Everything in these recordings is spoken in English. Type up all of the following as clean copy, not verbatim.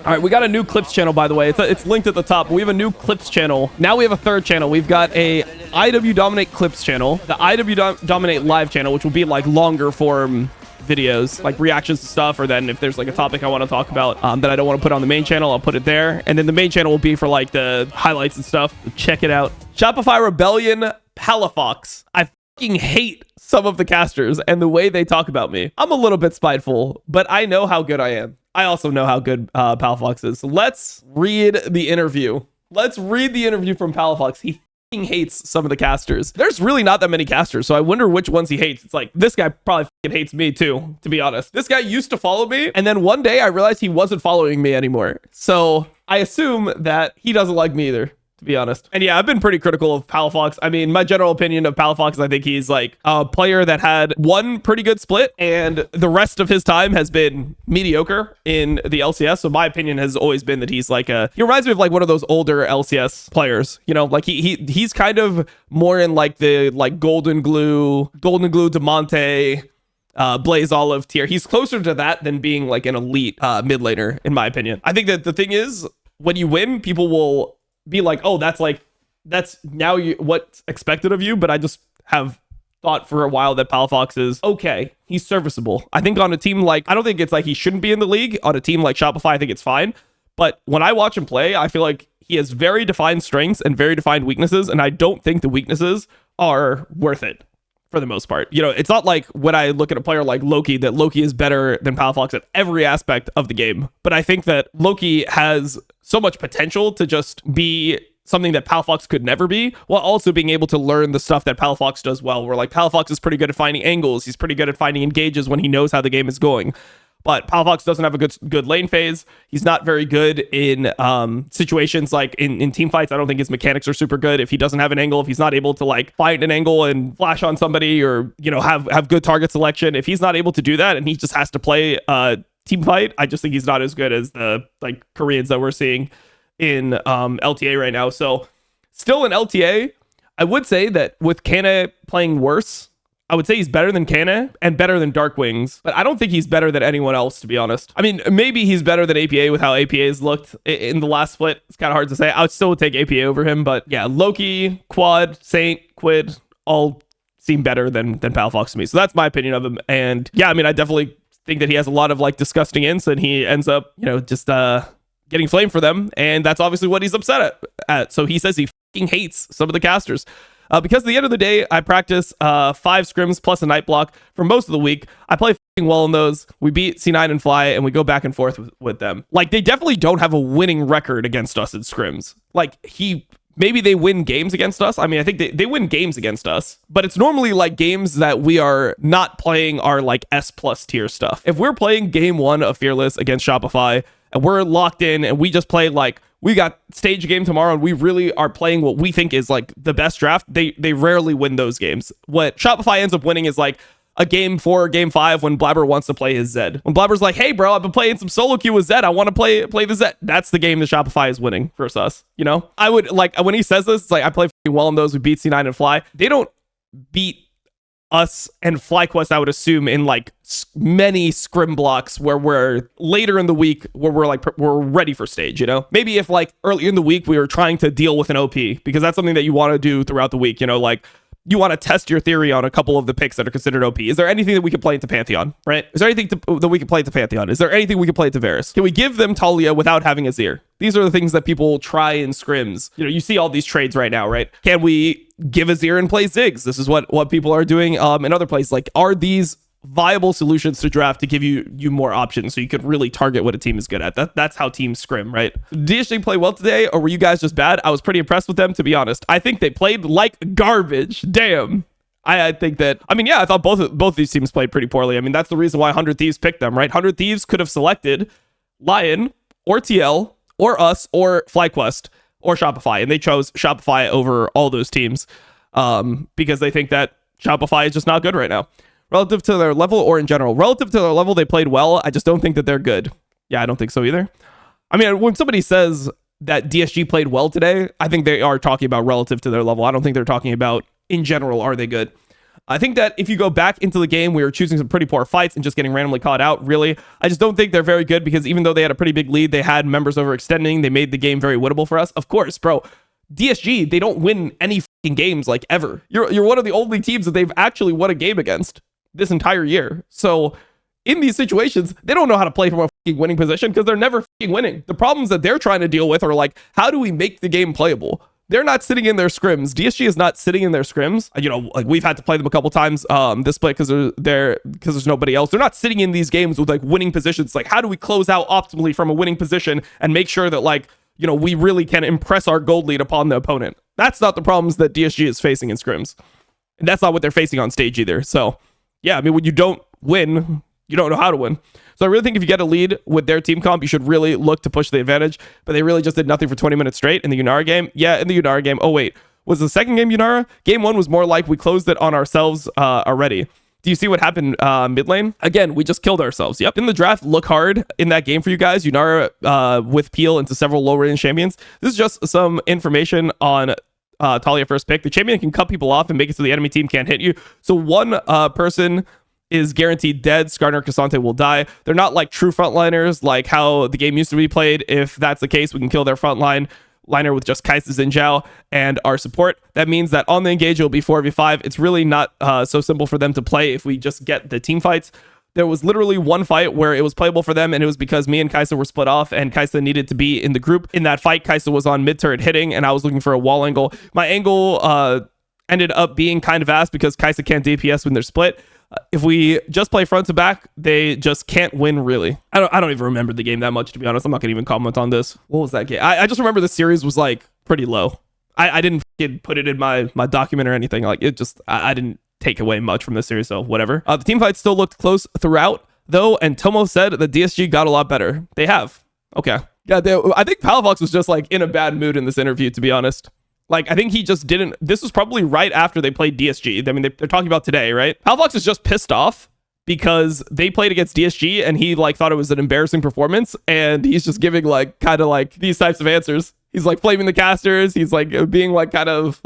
All right, we got a new clips channel, by the way. It's linked at the top. We have a new clips channel. Now we have a third channel. We've got a IWdominate clips channel, the IWdominate live channel, which will be like longer form videos, like reactions to stuff, or then if there's like a topic I want to talk about that I don't want to put on the main channel, I'll put it there. And then the main channel will be for like the highlights and stuff. Check it out. Shopify Rebellion Palafox. I fucking hate some of the casters and the way they talk about me. I'm a little bit spiteful, but I know how good I am. I also know how good Palafox is. So let's read the interview. Let's read the interview from Palafox. He fucking hates some of the casters. There's really not that many casters, so I wonder which ones he hates. It's like, this guy probably fucking hates me too, to be honest. This guy used to follow me, and then one day I realized he wasn't following me anymore. So I assume that he doesn't like me either, to be honest. And yeah, I've been pretty critical of Palafox. I mean, my general opinion of Palafox is I think he's like a player that had one pretty good split and the rest of his time has been mediocre in the LCS. So my opinion has always been that he's like he reminds me of like one of those older LCS players, you know, like he's kind of more in like the like Golden Glue, Demonte, Blaze Olive tier. He's closer to that than being like an elite mid laner, in my opinion. I think that the thing is, when you win, people will be like, oh, that's now what's expected of you. But I just have thought for a while that Palafox is okay. He's serviceable. I think on a team like, I don't think it's like he shouldn't be in the league. On a team like Shopify, I think it's fine. But when I watch him play, I feel like he has very defined strengths and very defined weaknesses. And I don't think the weaknesses are worth it for the most part. You know, it's not like when I look at a player like Loki, that Loki is better than Palafox at every aspect of the game. But I think that Loki has so much potential to just be something that Palafox could never be, while also being able to learn the stuff that Palafox does well, where like Palafox is pretty good at finding angles. He's pretty good at finding engages when he knows how the game is going. But Palafox doesn't have a good lane phase. He's not very good in situations like in team fights. I don't think his mechanics are super good. If he doesn't have an angle, if he's not able to like find an angle and flash on somebody, or, you know, have good target selection, if he's not able to do that and he just has to play team fight, I just think he's not as good as the like Koreans that we're seeing in LTA right now. So still in LTA, I would say that with Kana playing worse, I would say he's better than Kana and better than Darkwings, but I don't think he's better than anyone else, to be honest. I mean, maybe he's better than APA with how APA's looked in the last split. It's kind of hard to say. I would still take APA over him, but yeah, Loki, Quad, Saint, Quid, all seem better than Palafox to me. So that's my opinion of him. And yeah, I mean, I definitely think that he has a lot of like disgusting ints, and he ends up, you know, just getting flamed for them. And that's obviously what he's upset at. So he says he fucking hates some of the casters. Because at the end of the day, I practice 5 scrims plus a night block for most of the week. I play fucking well in those. We beat C9 and Fly, and we go back and forth with them. Like, they definitely don't have a winning record against us in scrims. Like, maybe they win games against us. I mean, I think they win games against us, but it's normally like games that we are not playing our like S+ tier stuff. If we're playing game 1 of Fearless against Shopify, and we're locked in, and we just play like, we got stage game tomorrow, and we really are playing what we think is like the best draft, they rarely win those games. What Shopify ends up winning is like a game 4 or game 5 when Blabber wants to play his Zed. When Blabber's like, hey bro, I've been playing some solo queue with Zed, I want to play the Zed. That's the game that Shopify is winning versus us, you know? I would like, when he says this, it's like, I play well in those, we beat C9 and Fly. They don't beat us and FlyQuest, I would assume, in like many scrim blocks where we're later in the week, where we're ready for stage, you know? Maybe if like early in the week we were trying to deal with an OP, because that's something that you want to do throughout the week, you know, like you want to test your theory on a couple of the picks that are considered OP. Is there anything that we can play into Pantheon, right? Is there anything that we can play into Pantheon? Is there anything we can play into Varus? Can we give them Talia without having Azir? These are the things that people try in scrims. You know, you see all these trades right now, right? Can we give Azir and play Ziggs? This is what people are doing in other places. Like, are these viable solutions to draft to give you more options so you could really target what a team is good at? That's how teams scrim, right? Did DSG play well today, or were you guys just bad? I was pretty impressed with them, to be honest. I think they played like garbage. Damn. I think that, I mean, yeah, I thought both these teams played pretty poorly. I mean, that's the reason why 100 Thieves picked them, right? 100 Thieves could have selected Lion or TL or us or FlyQuest or Shopify, and they chose Shopify over all those teams because they think that Shopify is just not good right now. Relative to their level, or in general? Relative to their level, they played well. I just don't think that they're good. Yeah, I don't think so either. I mean, when somebody says that DSG played well today, I think they are talking about relative to their level. I don't think they're talking about in general, are they good? I think that if you go back into the game, we were choosing some pretty poor fights and just getting randomly caught out, really. I just don't think they're very good because even though they had a pretty big lead, they had members overextending. They made the game very winnable for us. Of course, bro. DSG, they don't win any fucking games, like, ever. You're one of the only teams that they've actually won a game against this entire year. So in these situations, they don't know how to play from a fucking winning position because they're never fucking winning. The problems that they're trying to deal with are like, how do we make the game playable? They're not sitting in their scrims. DSG is not sitting in their scrims. You know, like, we've had to play them a couple times this play because there's nobody else. They're not sitting in these games with like winning positions. Like, how do we close out optimally from a winning position and make sure that, like, you know, we really can impress our gold lead upon the opponent? That's not the problems that DSG is facing in scrims. And that's not what they're facing on stage either. So yeah, I mean, when you don't win, you don't know how to win. So I really think if you get a lead with their team comp, you should really look to push the advantage. But they really just did nothing for 20 minutes straight in the Yunara game. Yeah, in the Yunara game. Oh, wait. Was the second game Yunara? Game 1 was more like we closed it on ourselves already. Do you see what happened mid lane? Again, we just killed ourselves. Yep. In the draft, look hard in that game for you guys. Yunara with Peel into several low range champions. This is just some information on Talia first pick. The champion can cut people off and make it so the enemy team can't hit you. So one person is guaranteed dead. Skarner, Cassante will die. They're not like true frontliners, like how the game used to be played. If that's the case, we can kill their frontline liner with just Kai'Sa, Xin Zhao, and our support. That means that on the engage, it'll be 4v5. It's really not so simple for them to play if we just get the team fights. There was literally one fight where it was playable for them, and it was because me and Kai'Sa were split off, and Kai'Sa needed to be in the group. In that fight, Kai'Sa was on mid-turret hitting, and I was looking for a wall angle. My angle ended up being kind of ass because Kai'Sa can't DPS when they're split. If we just play front to back, they just can't win, really. I don't even remember the game that much, to be honest. I'm not gonna even comment on this. What was that game? I just remember the series was like pretty low. I didn't put it in my document or anything. Like, it just, I didn't take away much from this series, so whatever. The team fight still looked close throughout, though, and Tomo said that DSG got a lot better. They have. Okay. Yeah, I think Palafox was just like in a bad mood in this interview, to be honest. Like, I think he just didn't. This was probably right after they played DSG. I mean, they're talking about today, right? Palafox is just pissed off because they played against DSG and he like thought it was an embarrassing performance, and he's just giving like kind of like these types of answers. He's like flaming the casters. He's like being like kind of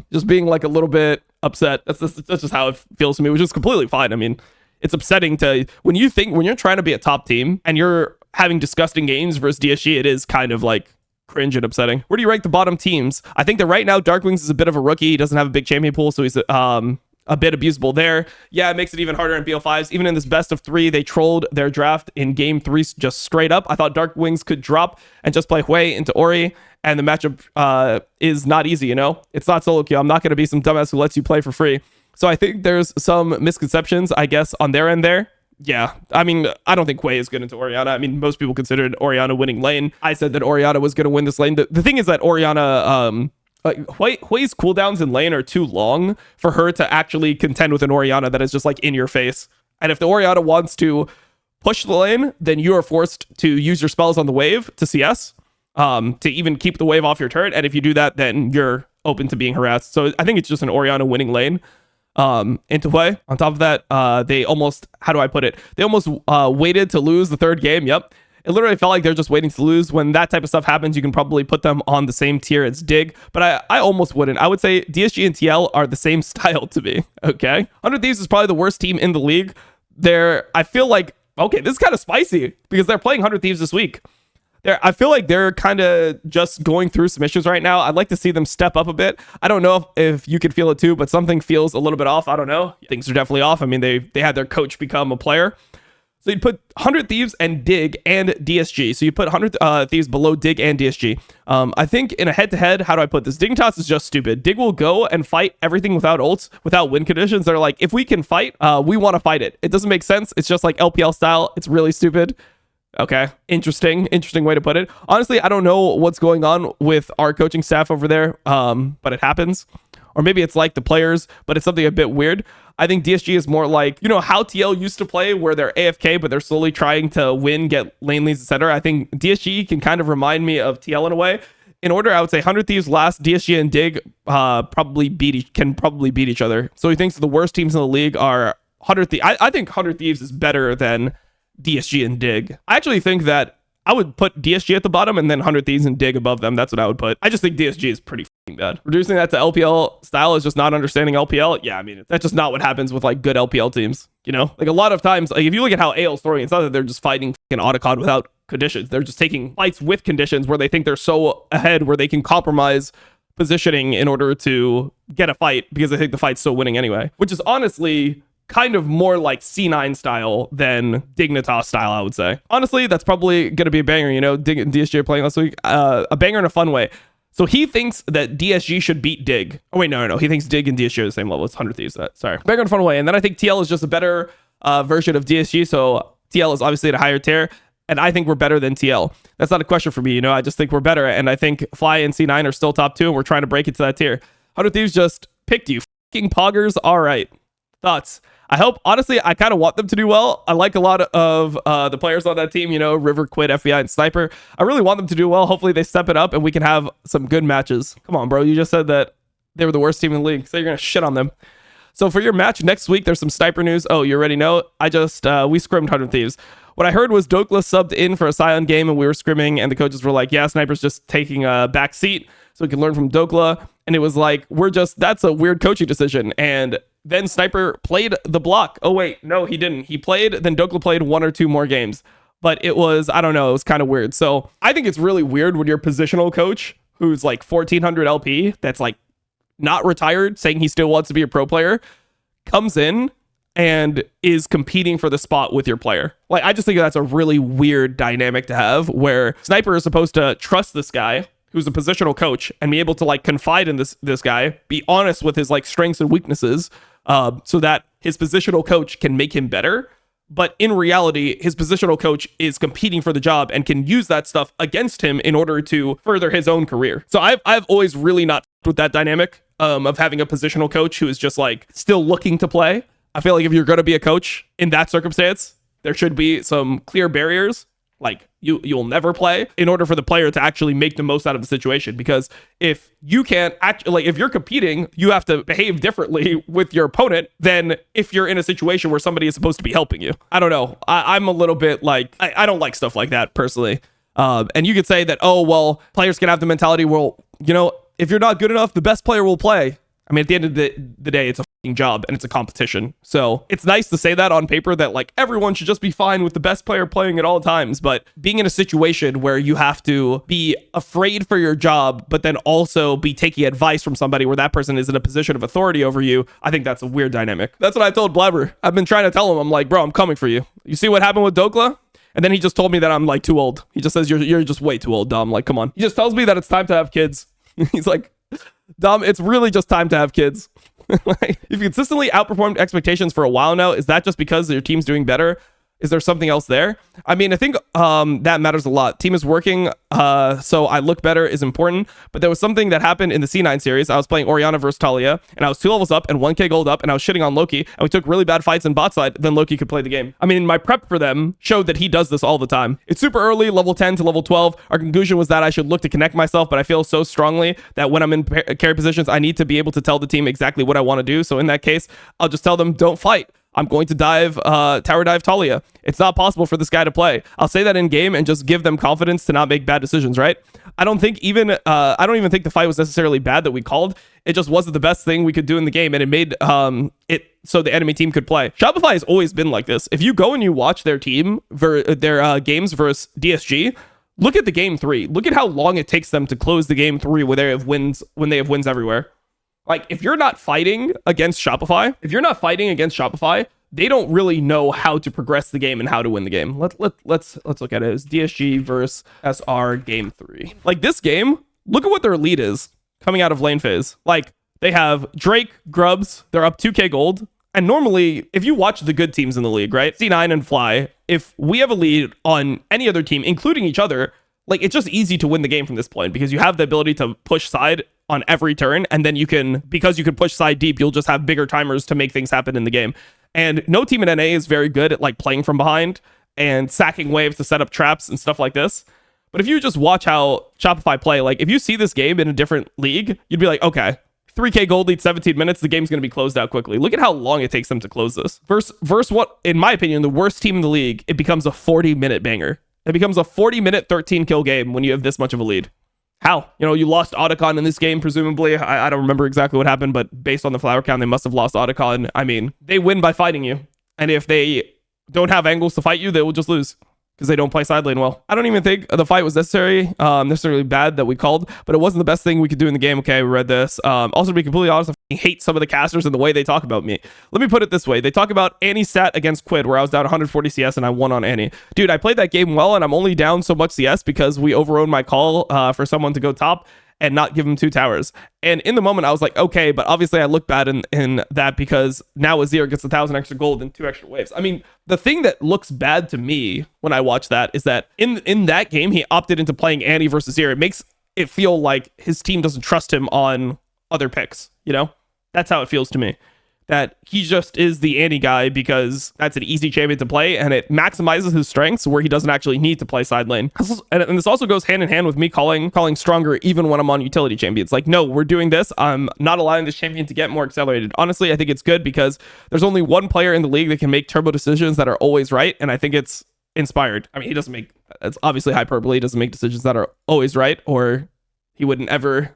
just being like a little bit upset. That's just how it feels to me, which is completely fine. I mean, it's upsetting to when you're trying to be a top team and you're having disgusting games versus DSG. It is kind of like cringe and upsetting. Where do you rank the bottom teams? I think that right now Darkwings is a bit of a rookie. He doesn't have a big champion pool, so he's a bit abusable there. Yeah, it makes it even harder in BO5s. Even in this best of 3, they trolled their draft in game 3 just straight up. I thought Darkwings could drop and just play Hui into Ori, and the matchup is not easy, you know? It's not solo queue. I'm not going to be some dumbass who lets you play for free. So I think there's some misconceptions, I guess, on their end there. Yeah, I mean, I don't think Hui is good into Orianna. I mean, most people considered Orianna winning lane. I said that Orianna was going to win this lane. The thing is that Orianna, Hui's cooldowns in lane are too long for her to actually contend with an Orianna that is just like in your face. And if the Orianna wants to push the lane, then you are forced to use your spells on the wave to CS, to even keep the wave off your turret. And if you do that, then you're open to being harassed. So I think it's just an Orianna winning lane. Into Hui. On top of that, they almost, how do I put it? They almost waited to lose the third game. Yep. It literally felt like they're just waiting to lose. When that type of stuff happens, you can probably put them on the same tier as Dig, but I almost wouldn't. I would say DSG and TL are the same style to me. Okay. 100 Thieves is probably the worst team in the league. I feel like, okay, this is kind of spicy because they're playing 100 Thieves this week. I feel like they're kind of just going through some issues right now. I'd like to see them step up a bit. I don't know if you could feel it too, but something feels a little bit off. I don't know. Things are definitely off. I mean, they had their coach become a player. So you'd put 100 Thieves and Dig and DSG. So you put 100 Thieves below Dig and DSG. I think in a head-to-head, how do I put this? Dignitas is just stupid. Dig will go and fight everything without ults, without win conditions. They're like, if we can fight, we want to fight it. It doesn't make sense. It's just like LPL style. It's really stupid. Okay, interesting way to put it. Honestly, I don't know what's going on with our coaching staff over there, but it happens. Or maybe it's like the players, but it's something a bit weird. I think DSG is more like, you know, how TL used to play where they're AFK, but they're slowly trying to win, get lane leads, etc. I think DSG can kind of remind me of TL in a way. In order, I would say 100 Thieves last, DSG and Dig can probably beat each other. So he thinks the worst teams in the league are 100 Thieves. I think 100 Thieves is better than DSG and Dig. I actually think that I would put DSG at the bottom and then 100 Thieves and Dig above them. That's what I would put. I just think DSG is pretty fucking bad. Reducing that to LPL style is just not understanding LPL. Yeah, I mean, that's just not what happens with like good LPL teams. You know, like a lot of times, like if you look at how AL's throwing, it's not that they're just fighting fucking Otacon without conditions. They're just taking fights with conditions where they think they're so ahead where they can compromise positioning in order to get a fight because they think the fight's still winning anyway, which is honestly kind of more like C9 style than Dignitas style, I would say. Honestly, that's probably going to be a banger, you know, Dig and DSG are playing last week. A banger in a fun way. So he thinks that DSG should beat Dig. Oh, wait, no. He thinks Dig and DSG are the same level. It's 100 Thieves. Sorry. Banger in a fun way. And then I think TL is just a better version of DSG. So TL is obviously at a higher tier. And I think we're better than TL. That's not a question for me, you know. I just think we're better. And I think Fly and C9 are still top 2. And we're trying to break it to that tier. 100 Thieves just picked you. Fucking poggers. All right. Thoughts? I hope, honestly, I kind of want them to do well. I like a lot of the players on that team, you know, River, Quid, FBI, and Sniper. I really want them to do well. Hopefully they step it up and we can have some good matches. Come on, bro. You just said that they were the worst team in the league, so you're going to shit on them. So for your match next week, there's some Sniper news. Oh, you already know? We scrimmed 100 Thieves. What I heard was Dokla subbed in for a Scion game and we were scrimming and the coaches were like, yeah, Sniper's just taking a back seat so we can learn from Dokla. And it was like, that's a weird coaching decision. And then Sniper played the block. Oh, wait, no, he didn't. He played, then Dokla played 1 or 2 more games. But it was, I don't know, it was kind of weird. So I think it's really weird when your positional coach, who's like 1400 LP, that's like not retired, saying he still wants to be a pro player, comes in and is competing for the spot with your player. Like, I just think that's a really weird dynamic to have where Sniper is supposed to trust this guy who's a positional coach and be able to like confide in this guy, be honest with his like strengths and weaknesses, so that his positional coach can make him better. But in reality, his positional coach is competing for the job and can use that stuff against him in order to further his own career. So I've always really not with that dynamic of having a positional coach who is just like still looking to play. I feel like if you're going to be a coach in that circumstance, there should be some clear barriers. Like you'll never play in order for the player to actually make the most out of the situation. Because if you can't actually, if you're competing, you have to behave differently with your opponent than if you're in a situation where somebody is supposed to be helping you. I don't know. I'm a little bit like, I don't like stuff like that personally. And you could say that, oh, well, players can have the mentality, well, you know, if you're not good enough, the best player will play. I mean, at the end of the day, it's a fucking job and it's a competition. So it's nice to say that on paper that like everyone should just be fine with the best player playing at all times. But being in a situation where you have to be afraid for your job, but then also be taking advice from somebody where that person is in a position of authority over you, I think that's a weird dynamic. That's what I told Blabber. I've been trying to tell him, I'm like, bro, I'm coming for you. You see what happened with Dokla? And then he just told me that I'm like too old. He just says, you're just way too old, Dom. Like, come on. He just tells me that it's time to have kids. He's like, Dom, it's really just time to have kids. Like, if you consistently outperformed expectations for a while now, is that just because your team's doing better? Is there something else there? I mean, I think that matters a lot. Team is working, so I look better is important. But there was something that happened in the C9 series. I was playing Orianna versus Talia, and I was 2 levels up and 1k gold up, and I was shitting on Loki, and we took really bad fights in bot side, then Loki could play the game. I mean, my prep for them showed that he does this all the time. It's super early, level 10 to level 12. Our conclusion was that I should look to connect myself, but I feel so strongly that when I'm in carry positions, I need to be able to tell the team exactly what I want to do. So in that case, I'll just tell them, don't fight. I'm going to tower dive Talia. It's not possible for this guy to play. I'll say that in game and just give them confidence to not make bad decisions, right? I don't even think the fight was necessarily bad that we called. It just wasn't the best thing we could do in the game, and it made it so the enemy team could play. Shopify has always been like this. If you go and you watch their team, their games versus DSG, look at the game 3. Look at how long it takes them to close the game 3 when they have wins everywhere. Like, if you're not fighting against Shopify, they don't really know how to progress the game and how to win the game. Let's look at it. It's DSG versus SR game 3. Like, this game, look at what their lead is coming out of lane phase. Like, they have Drake, Grubs, they're up 2k gold. And normally, if you watch the good teams in the league, right? C9 and Fly, if we have a lead on any other team, including each other, like, it's just easy to win the game from this point because you have the ability to push side on every turn, and then because you can push side deep, you'll just have bigger timers to make things happen in the game. And no team in NA is very good at like playing from behind and sacking waves to set up traps and stuff like this. But if you just watch how Shopify play, like if you see this game in a different league, you'd be like, okay, 3k gold lead, 17 minutes, the game's going to be closed out quickly. Look at how long it takes them to close this. Versus what, in my opinion, the worst team in the league, it becomes a 40-minute banger. It becomes a 40-minute 13-kill game when you have this much of a lead. How? You know, you lost Otacon in this game, presumably. I don't remember exactly what happened, but based on the flower count, they must have lost Otacon. I mean, they win by fighting you. And if they don't have angles to fight you, they will just lose because they don't play side lane well. I don't even think the fight was necessarily bad that we called, but it wasn't the best thing we could do in the game. Okay, we read this. Also, to be completely honest, I hate some of the casters and the way they talk about me. Let me put it this way. They talk about Annie's stat against Quid, where I was down 140 CS and I won on Annie. Dude, I played that game well, and I'm only down so much CS because we overrode my call for someone to go top and not give him 2 towers. And in the moment, I was like, okay, but obviously I look bad in that because now Azir gets 1,000 extra gold and 2 extra waves. I mean, the thing that looks bad to me when I watch that is that in that game, he opted into playing Annie versus Azir. It makes it feel like his team doesn't trust him on other picks, you know? That's how it feels to me. That he just is the Annie guy because that's an easy champion to play, and it maximizes his strengths where he doesn't actually need to play side lane. And this also goes hand in hand with me calling stronger even when I'm on utility champions. Like, no, we're doing this. I'm not allowing this champion to get more accelerated. Honestly, I think it's good because there's only one player in the league that can make turbo decisions that are always right, and I think it's Inspired. I mean, he doesn't make, it's obviously hyperbole, he doesn't make decisions that are always right, or he wouldn't ever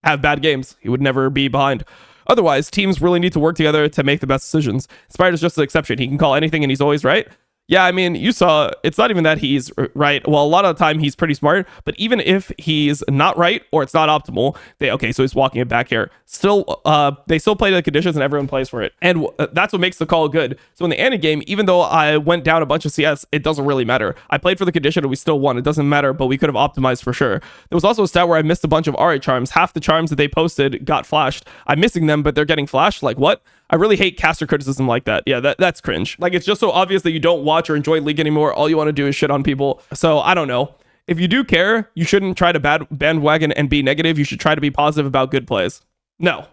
have bad games. He would never be behind. Otherwise, teams really need to work together to make the best decisions. Inspired is just an exception. He can call anything and he's always right. Yeah, I mean, you saw, it's not even that he's right. Well, a lot of the time he's pretty smart, but even if he's not right or it's not optimal, okay, so he's walking it back here. Still, they still play the conditions and everyone plays for it. And that's what makes the call good. So in the Annie game, even though I went down a bunch of CS, it doesn't really matter. I played for the condition and we still won. It doesn't matter, but we could have optimized for sure. There was also a stat where I missed a bunch of RA charms. Half the charms that they posted got flashed. I'm missing them, but they're getting flashed. Like, what? I really hate caster criticism like that. Yeah, that's cringe. Like, it's just so obvious that you don't watch or enjoy League anymore. All you want to do is shit on people. So I don't know. If you do care, you shouldn't try to bandwagon and be negative. You should try to be positive about good plays. No,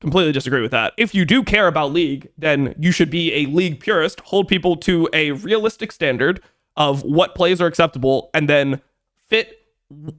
completely disagree with that. If you do care about League, then you should be a League purist, hold people to a realistic standard of what plays are acceptable, and then fit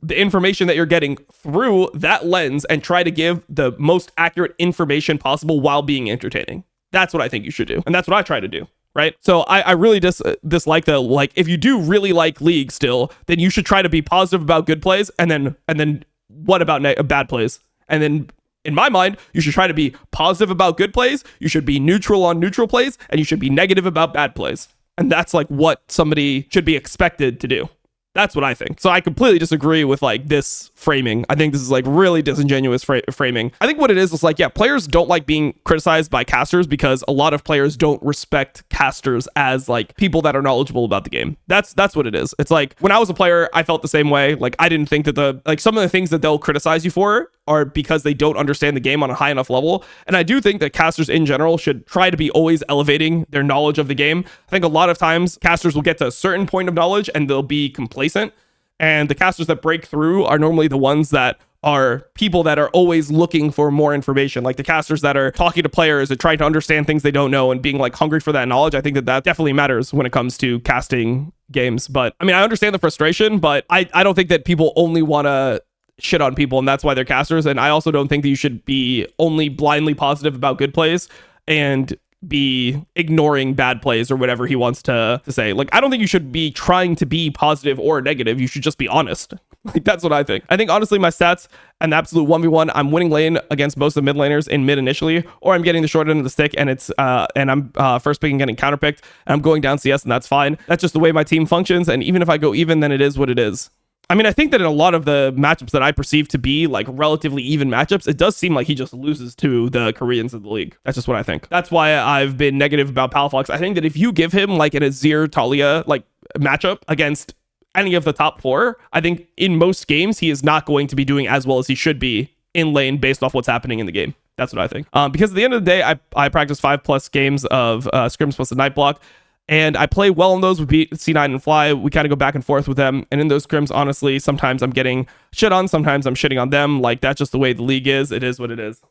the information that you're getting through that lens and try to give the most accurate information possible while being entertaining. That's what I think you should do. And that's what I try to do, right? So I really dislike the, like, if you do really like League still, then you should try to be positive about good plays, and then what about bad plays? And then in my mind, you should try to be positive about good plays, you should be neutral on neutral plays, and you should be negative about bad plays. And that's like what somebody should be expected to do. That's what I think. So I completely disagree with like this framing. I think this is like really disingenuous framing. I think what it is like, yeah, players don't like being criticized by casters because a lot of players don't respect casters as like people that are knowledgeable about the game. That's what it is. It's like when I was a player, I felt the same way. Like I didn't think that some of the things that they'll criticize you for are because they don't understand the game on a high enough level. And I do think that casters in general should try to be always elevating their knowledge of the game. I think a lot of times casters will get to a certain point of knowledge and they'll be complacent. And the casters that break through are normally the ones that are people that are always looking for more information. Like the casters that are talking to players and trying to understand things they don't know and being like hungry for that knowledge. I think that definitely matters when it comes to casting games. But I mean, I understand the frustration, but I don't think that people only want to shit on people and that's why they're casters. And I also don't think that you should be only blindly positive about good plays and be ignoring bad plays or whatever he wants to say. Like, I don't think you should be trying to be positive or negative. You should just be honest. Like, that's what I think. I think, honestly, my stats and the absolute 1v1, I'm winning lane against most of the mid laners in mid initially, or I'm getting the short end of the stick and it's and I'm first picking getting counterpicked and I'm going down CS and that's fine. That's just the way my team functions. And even if I go even, then it is what it is. I mean, I think that in a lot of the matchups that I perceive to be like relatively even matchups, it does seem like he just loses to the Koreans of the league. That's just what I think. That's why I've been negative about Palafox. I think that if you give him like an Azir Talia like matchup against any of the top 4, I think in most games he is not going to be doing as well as he should be in lane based off what's happening in the game. That's what I think. Because at the end of the day, I practice 5+ games of scrims plus a night block. And I play well in those with C9 and Fly. We kind of go back and forth with them. And in those scrims, honestly, sometimes I'm getting shit on. Sometimes I'm shitting on them. Like, that's just the way the league is. It is what it is.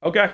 Okay.